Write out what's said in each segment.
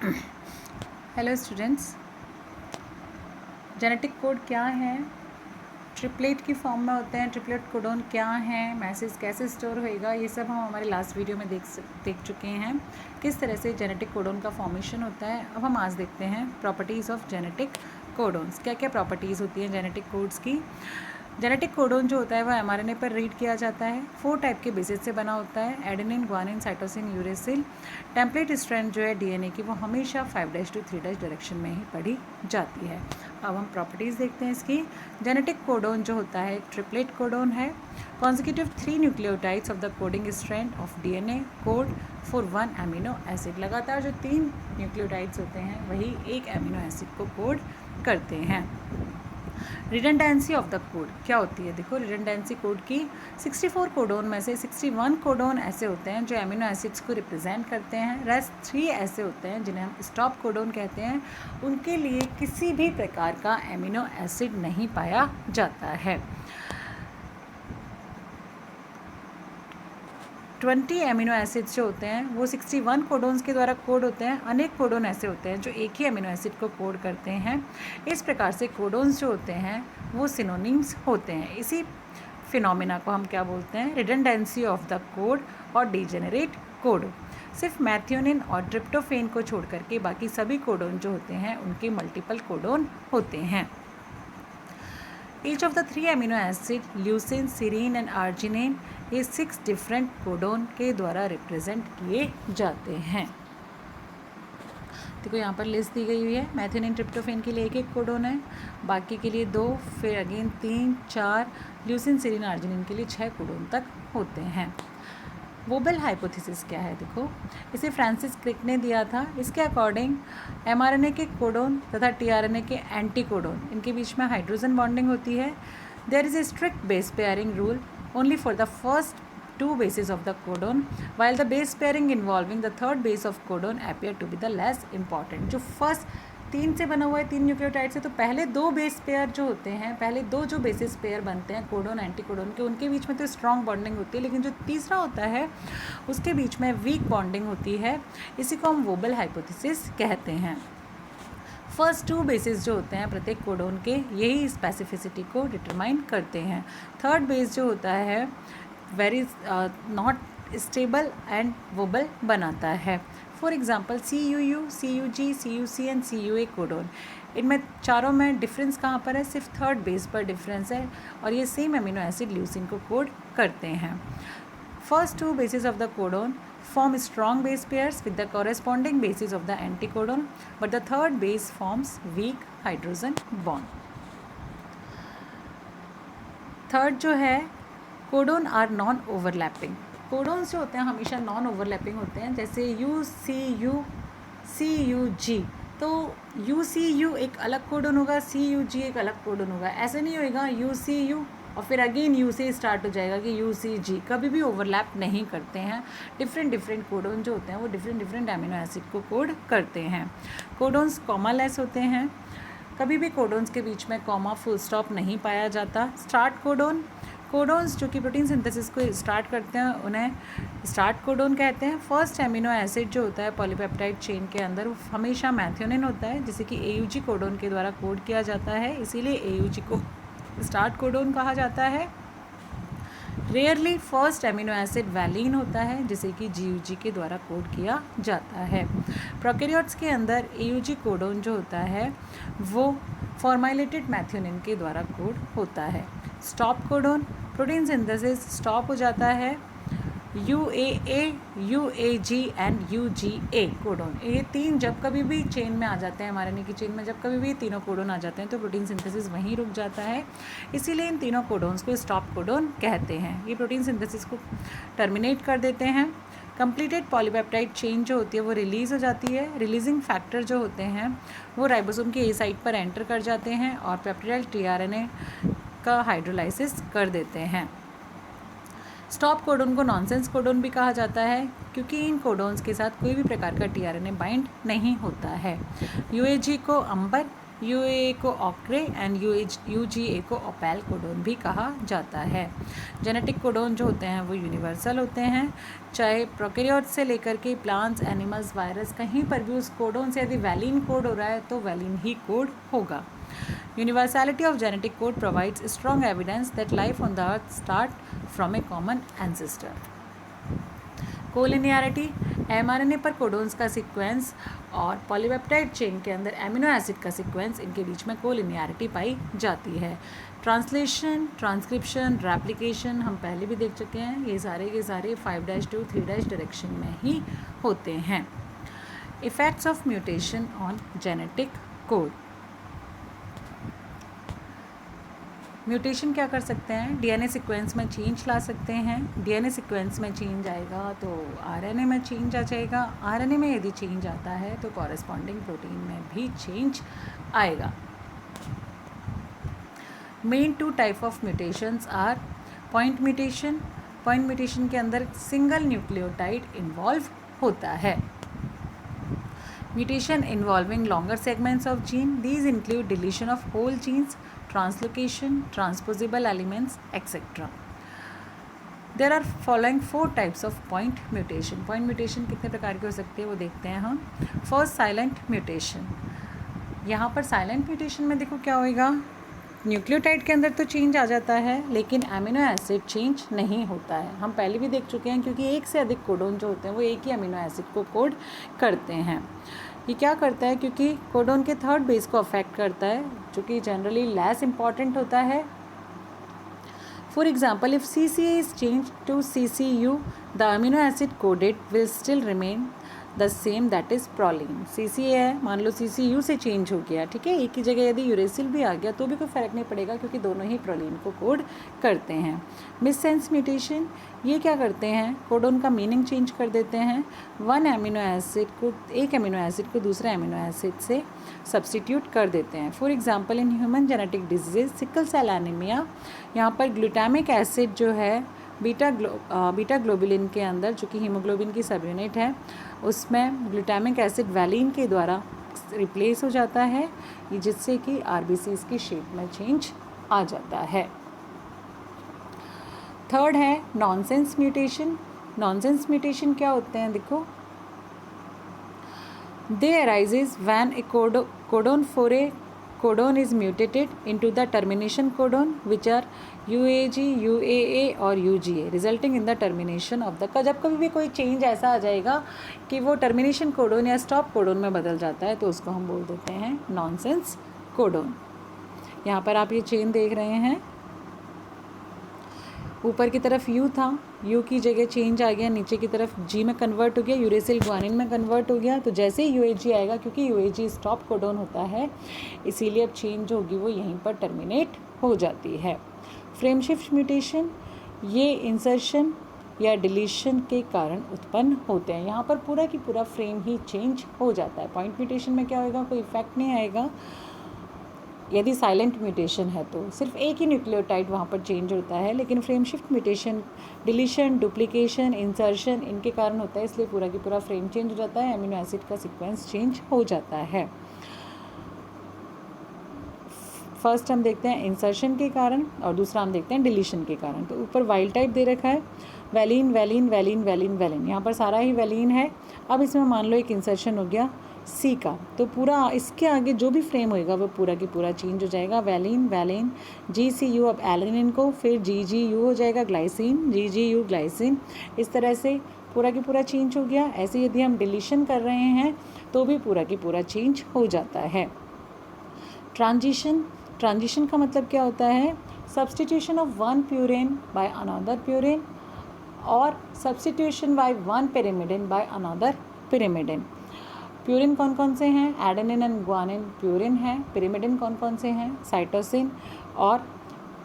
Hello students, genetic code क्या है, triplet की फॉर्म में होते हैं, ट्रिपलेट कोडोन क्या है, मैसेज कैसे स्टोर होएगा, ये सब हम हमारे लास्ट वीडियो में देख चुके हैं किस तरह से जेनेटिक कोडोन का फॉर्मेशन होता है। अब हम आज देखते हैं प्रॉपर्टीज़ ऑफ जेनेटिक कोडोन्स। क्या क्या प्रॉपर्टीज़ होती हैं जेनेटिक कोड्स की। जेनेटिक कोडोन जो होता है वह एमआरएनए पर रीड किया जाता है। 4 टाइप के बेसिस से बना होता है, adenine, guanine, cytosine, uracil. Template strand जो है डीएनए की वो हमेशा 5' to 3' डायरेक्शन में ही पढ़ी जाती है। अब हम प्रॉपर्टीज़ देखते हैं इसकी। जेनेटिक कोडोन जो होता है ट्रिपलेट कोडोन है। Consecutive 3 nucleotides of the coding strand of DNA code for 1 amino acid. लगातार जो 3 न्यूक्लियोटाइड्स होते हैं वही एक एमिनो एसिड को कोड करते हैं। रिडंडेंसी ऑफ द कोड क्या होती है, देखो रिडंडेंसी कोड की 64 कोडोन में से 61 कोडोन ऐसे होते हैं जो एमिनो एसिड्स को रिप्रेजेंट करते हैं। रेस्ट 3 ऐसे होते हैं जिन्हें हम स्टॉप कोडोन कहते हैं, उनके लिए किसी भी प्रकार का एमिनो एसिड नहीं पाया जाता है। 20 एमिनो एसिड्स जो होते हैं वो 61 कोडोन्स के द्वारा कोड होते हैं। अनेक कोडोन ऐसे होते हैं जो एक ही एमिनो एसिड को कोड करते हैं। इस प्रकार से कोडोन्स जो होते हैं वो सिनोनिम्स होते हैं। इसी फिनोमिना को हम क्या बोलते हैं, रिडंडेंसी ऑफ द कोड और डीजेनरेट कोड। सिर्फ मैथियोनिन और ट्रिप्टोफेन को छोड़ करके बाकी सभी कोडोन जो होते हैं उनके मल्टीपल कोडोन होते हैं। Each of the 3 amino acid leucine, serine and arginine ये 6 डिफरेंट कोडोन के द्वारा रिप्रेजेंट किए जाते हैं। देखो यहाँ पर लिस्ट दी गई हुई है। मैथियोनिन ट्रिप्टोफेन के लिए एक कोडोन है, बाकी के लिए 2, फिर अगेन 3, 4, ल्यूसिन, सेरीन, आर्जिनिन के लिए 6 कोडोन तक होते हैं। वोबेल हाइपोथेसिस क्या है, देखो इसे फ्रांसिस क्रिक ने दिया था। इसके अकॉर्डिंग एमआरएनए के कोडोन तथा टीआरएनए के एंटी कोडोन इनके बीच में हाइड्रोजन बॉन्डिंग होती है। There is a strict base pairing rule only for the first 2 bases of the codon, while the base pairing involving the third base of codon appear to be the less important। जो first 3 से बना हुआ है, 3 nucleotide से, तो पहले 2 base pair जो होते हैं, पहले 2 जो बेसिस पेयर बनते हैं कोडोन एंटी कोडोन के, उनके बीच में तो स्ट्रॉन्ग बॉन्डिंग होती है, लेकिन जो तीसरा होता है उसके बीच में वीक बॉन्डिंग होती है। इसी को हम वोबेल हाइपोथेसिस कहते हैं। फर्स्ट 2 बेसिस जो होते हैं प्रत्येक कोडोन के यही स्पेसिफिसिटी को डिटरमाइन करते हैं। थर्ड बेस जो होता है very not stable and wobble बनाता है। For example CUU, CUG, CUC and CUA codon, इनमें चारों में डिफरेंस कहाँ पर है, सिर्फ थर्ड बेस पर डिफरेंस है और ये सेम एमिनो एसिड ल्यूसिन को कोड करते हैं। First 2 basis of the codon form strong base pairs with the corresponding bases of the anticodon, but the third base forms weak hydrogen bond। Third जो है codon are non overlapping. Codons जो होते हैं हमेशा non overlapping होते हैं, जैसे UCU, CUG, तो UCU एक अलग कोडोन होगा, CUG एक अलग कोडोन होगा। ऐसे नहीं होएगा UCU और फिर अगेन U से स्टार्ट हो जाएगा कि UCG, कभी भी ओवरलैप नहीं करते हैं। डिफरेंट कोडोन जो होते हैं वो डिफरेंट एमिनो एसिड को कोड करते हैं। कोडोन्स कॉमालेस होते हैं, कभी भी कोडोन्स के बीच में कॉमा फुल स्टॉप नहीं पाया जाता। स्टार्ट कोडोन, कोडोन्स जो कि प्रोटीन सिंथेसिस को स्टार्ट करते हैं उन्हें स्टार्ट कोडोन कहते हैं। फर्स्ट एमिनो एसिड जो होता है पॉलीपेप्टाइड चेन के अंदर वो हमेशा मैथियोनिन होता है, जिसे कि AUG कोडोन के द्वारा कोड किया जाता है, इसीलिए AUG को स्टार्ट कोडोन कहा जाता है। Rarely first amino acid valine होता है, जिसे कि GUG के द्वारा कोड किया जाता है। प्रोकैरियोट्स के अंदर AUG कोडोन जो होता है वो फॉर्माइलेटेड मैथियोनिन के द्वारा कोड होता है। Stop codon, protein synthesis stop हो जाता है। UAA, UAG and UGA codon, ये 3 जब कभी भी चेन में आ जाते हैं, एमआरएनए की चेन में जब कभी भी तीनों कोडोन आ जाते हैं तो प्रोटीन सिंथेसिस वहीं रुक जाता है, इसीलिए इन तीनों कोडोन्स को स्टॉप कोडोन कहते हैं। ये प्रोटीन सिंथेसिस को टर्मिनेट कर देते हैं। कंप्लीटेड पॉलीपेप्टाइड चेन जो होती है वो रिलीज़ हो जाती है। रिलीजिंग फैक्टर जो होते हैं वो राइबोसोम की A साइट पर एंटर कर जाते हैं और पेप्टिडाइल tRNA का हाइड्रोलाइसिस कर देते हैं। स्टॉप कोडोन को नॉनसेंस कोडोन भी कहा जाता है, क्योंकि इन कोडोन्स के साथ कोई भी प्रकार का tRNA बाइंड नहीं होता है। UAG को अम्बर, UAA को ऑक्रे एंड UGA को ओपैल कोडोन भी कहा जाता है। जेनेटिक कोडोन जो होते हैं वो यूनिवर्सल होते हैं, चाहे प्रोकैरियोट से लेकर के प्लांट्स, एनिमल्स, वायरस, कहीं पर भी उस कोडोन से यदि वैलिन कोड हो रहा है तो वैलिन ही कोड होगा। Universality of genetic code provides strong evidence that life on the earth start from a common ancestor. Collinearity, mRNA पर कोडोन्स का सीक्वेंस और पॉलीपेप्टाइड चेन के अंदर एमिनो एसिड का सीक्वेंस, इनके बीच में कोलिनियरिटी पाई जाती है। ट्रांसलेशन, ट्रांसक्रिप्शन, रेप्लिकेशन हम पहले भी देख चुके हैं, ये सारे 5' 3' डायरेक्शन में ही होते हैं। Effects of mutation on genetic code. Mutation क्या कर सकते हैं? डीएनए सीक्वेंस में चेंज ला सकते हैं। डीएनए सीक्वेंस में चेंज आएगा तो आरएनए में चेंज आ जाएगा। आरएनए में यदि चेंज आता है तो कॉरेस्पॉन्डिंग प्रोटीन में भी चेंज आएगा। Main 2 type of mutations are point mutation. Point mutation के अंदर सिंगल न्यूक्लियोटाइड इन्वॉल्व होता है। Mutation involving longer segments of gene, these include deletion of whole genes, translocation, transposable elements, etc. There are following 4 types of point mutation. Point mutation कितने प्रकार के हो सकते हैं वो देखते हैं हम। First, silent mutation. यहाँ पर silent mutation में देखो क्या होएगा, न्यूक्लियोटाइड के अंदर तो चेंज आ जाता है लेकिन अमीनो एसिड चेंज नहीं होता है। हम पहले भी देख चुके हैं क्योंकि एक से अधिक कोडोन जो होते हैं वो एक ही अमीनो एसिड को कोड करते हैं। ये क्या करता है, क्योंकि कोडोन के 3rd बेस को अफेक्ट करता है जो कि जनरली लेस इम्पॉर्टेंट होता है। For example, if CCA is change to CCU, the amino acid coded will still remain the same, that is proline. CCA है, मान लो CCU से चेंज हो गया, ठीक है, एक ही जगह यदि यूरेसिल भी आ गया तो भी कोई फ़र्क नहीं पड़ेगा क्योंकि दोनों ही प्रोलीन को कोड करते हैं। मिससेंस म्यूटेशन, ये क्या करते हैं, कोडोन का मीनिंग चेंज कर देते हैं। एक अमीनो एसिड को दूसरे अमीनो एसिड से सब्सटीट्यूट कर देते हैं। For example, in human genetic disease sickle cell anaemia, यहाँ पर ग्लूटामिक एसिड जो है बीटा ग्लोबुलिन के अंदर, जो कि हीमोग्लोबिन की सब यूनिट है, उसमें ग्लूटामिक एसिड वैलिन के द्वारा रिप्लेस हो जाता है, जिससे कि RBCs की शेप में चेंज आ जाता है। 3rd है नॉनसेंस म्यूटेशन। नॉनसेंस म्यूटेशन क्या होते हैं, देखो, they arises when a codon for a codon is mutated into the termination codon which are UAG, UAA और UGA, resulting in the termination of the. जब कभी भी कोई चेंज ऐसा आ जाएगा कि वो टर्मिनेशन कोडोन या स्टॉप कोडोन में बदल जाता है तो उसको हम बोल देते हैं नॉनसेंस कोडोन। यहाँ पर आप ये चेन देख रहे हैं, ऊपर की तरफ U था, U की जगह चेंज आ गया, नीचे की तरफ G में कन्वर्ट हो गया, यूरेसिल ग्वानिन में कन्वर्ट हो गया। तो जैसे ही UAG आएगा, क्योंकि UAG स्टॉप कोडोन होता है, इसीलिए अब चेंज होगी वो यहीं पर टर्मिनेट हो जाती है। फ्रेम शिफ्ट म्यूटेशन, ये इंसर्शन या डिलीशन के कारण उत्पन्न होते हैं। यहाँ पर पूरा की पूरा फ्रेम ही चेंज हो जाता है। पॉइंट म्यूटेशन में क्या होगा, कोई इफेक्ट नहीं आएगा। यदि साइलेंट म्यूटेशन है तो सिर्फ एक ही न्यूक्लियोटाइड वहाँ पर चेंज होता है, लेकिन frame shift mutation deletion, duplication, insertion इनके कारण होता है, इसलिए पूरा की पूरा फ्रेम चेंज हो जाता है, अमीनो एसिड का सीक्वेंस चेंज हो जाता है। फर्स्ट हम देखते हैं इंसर्शन के कारण और दूसरा हम देखते हैं डिलीशन के कारण। तो ऊपर वाइल्ड टाइप दे रखा है, valine valine valine valine valine, यहाँ पर सारा ही वैलिन है। अब इसमें मान लो एक इंसर्शन हो गया C का, तो पूरा इसके आगे जो भी फ्रेम होएगा वो पूरा की पूरा चेंज हो जाएगा। वैलिन वैलिन GCU, अब एलिनिन को फिर GGU हो जाएगा, ग्लाइसिन GGU ग्लाइसिन, इस तरह से पूरा की पूरा चेंज हो गया। ऐसे यदि हम डिलीशन कर रहे हैं तो भी पूरा की पूरा चेंज हो जाता है। ट्रांजिशन, ट्रांजिशन का मतलब क्या होता है, substitution of one purine by another purine और substitution by one pyrimidine by another pyrimidine. Purine कौन कौन से हैं, एडेनिन एंड ग्वानिन प्यूरिन है। पिरिमिडिन कौन कौन से हैं, साइटोसिन और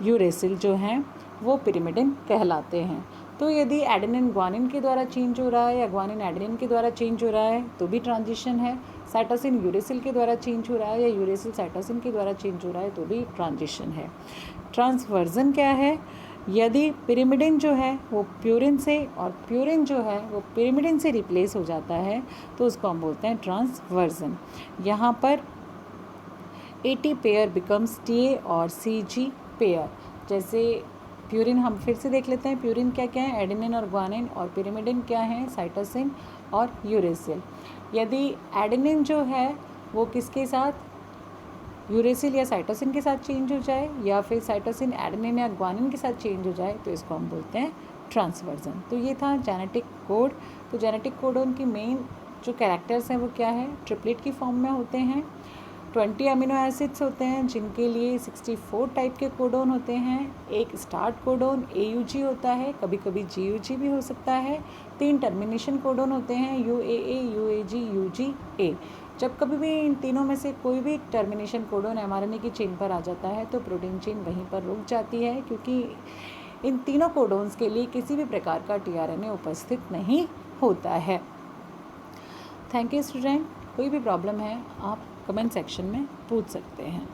यूरेसिल जो हैं वो पिरिमिडिन कहलाते हैं। तो यदि एडेनिन ग्वानिन के द्वारा चेंज हो रहा है या ग्वानिन एडेनिन के द्वारा चेंज हो रहा है तो भी ट्रांजिशन है। साइटोसिन यूरेसिल के द्वारा चेंज हो रहा है या यूरेसिल साइटोसिन के द्वारा चेंज हो रहा है तो भी ट्रांजिशन है। ट्रांसवर्जन क्या है, यदि पिरिमिडिन जो है वो प्यूरिन से और प्यूरिन जो है वो पिरिमिडिन से रिप्लेस हो जाता है तो उसको हम बोलते हैं ट्रांसवर्जन। यहाँ पर AT पेयर बिकम्स TA और CG पेयर। जैसे प्यूरिन हम फिर से देख लेते हैं, प्यूरिन क्या क्या है, एडेनिन और ग्वानिन, और पिरिमिडिन क्या है, साइटोसिन और यूरेसिल। यदि एडेनिन जो है वो किसके साथ, यूरेसिल या साइटोसिन के साथ चेंज हो जाए, या फिर साइटोसिन एडेनिन या ग्वानिन के साथ चेंज हो जाए, तो इसको हम बोलते हैं ट्रांसवर्जन। तो ये था जेनेटिक कोड। तो जेनेटिक कोडोन की मेन जो कैरेक्टर्स हैं वो क्या है, ट्रिपलेट की फॉर्म में होते हैं, 20 अमीनो एसिड्स होते हैं जिनके लिए 64 टाइप के कोडोन होते हैं। एक स्टार्ट कोडोन AUG होता है, कभी कभी GUG भी हो सकता है। 3 टर्मिनेशन कोडोन होते हैं, UAA, UAG, UGA। जब कभी भी इन तीनों में से कोई भी टर्मिनेशन कोडोन mRNA की चेन पर आ जाता है तो प्रोटीन चेन वहीं पर रुक जाती है, क्योंकि इन तीनों कोडोन्स के लिए किसी भी प्रकार का tRNA उपस्थित नहीं होता है। Thank you student. कोई भी प्रॉब्लम है आप कमेंट सेक्शन में पूछ सकते हैं।